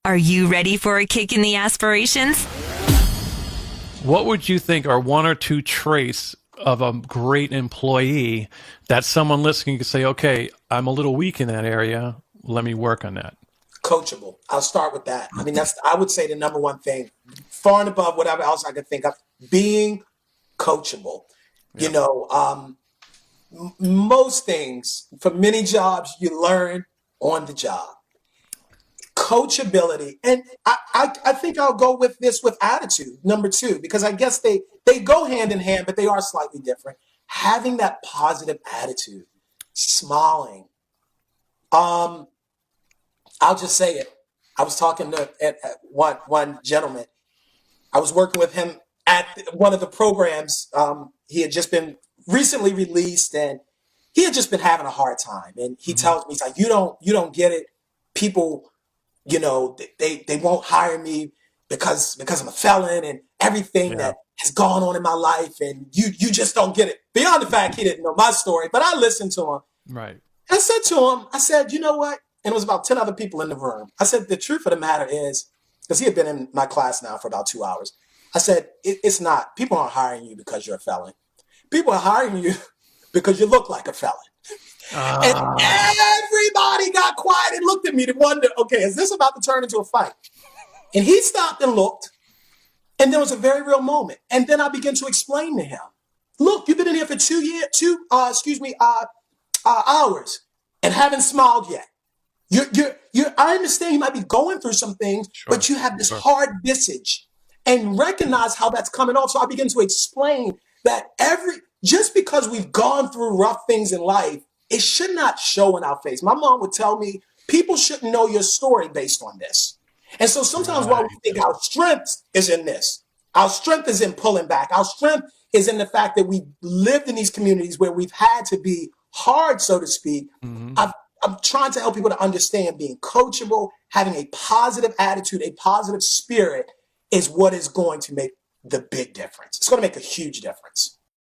Are you ready for a kick in the aspirations? What would you think are one or two traits of a great employee that someone listening could say, okay, I'm a little weak in that area. Let me work on that. Coachable. I'll start with that. I mean, I would say the number one thing, far and above whatever else I could think of, being coachable. Yeah. Most things, for many jobs, you learn on the job. Coachability. And I think I'll go with this with attitude, number two, because I guess they go hand in hand, but they are slightly different. Having that positive attitude, smiling. I'll just say it. I was talking to one gentleman. I was working with him at one of the programs. He had just been recently released, and he had just been having a hard time. And he tells me, he's like, you don't get it. People, they won't hire me because I'm a felon and everything that has gone on in my life, and you just don't get it. Beyond the fact he didn't know my story, but I listened to him. Right. I said to him, I said, you know what? And it was about 10 other people in the room. I said, the truth of the matter is, because he had been in my class now for about 2 hours. I said, it's not. People aren't hiring you because you're a felon. People are hiring you because you look like a felon. And everybody got quiet and looked at me to wonder, okay, is this about to turn into a fight? And he stopped and looked. And there was a very real moment. And then I began to explain to him, look, you've been in here for 2 hours and haven't smiled yet. I understand you might be going through some things, but you have this hard visage, and recognize how that's coming off. So I begin to explain that just because we've gone through rough things in life, it should not show in our face. My mom would tell me, people shouldn't know your story based on this. And so sometimes while we think our strength is in this, our strength is in pulling back. Our strength is in the fact that we lived in these communities where we've had to be hard, so to speak. I'm trying to help people to understand being coachable, having a positive attitude, a positive spirit is what is going to make the big difference. It's going to make a huge difference.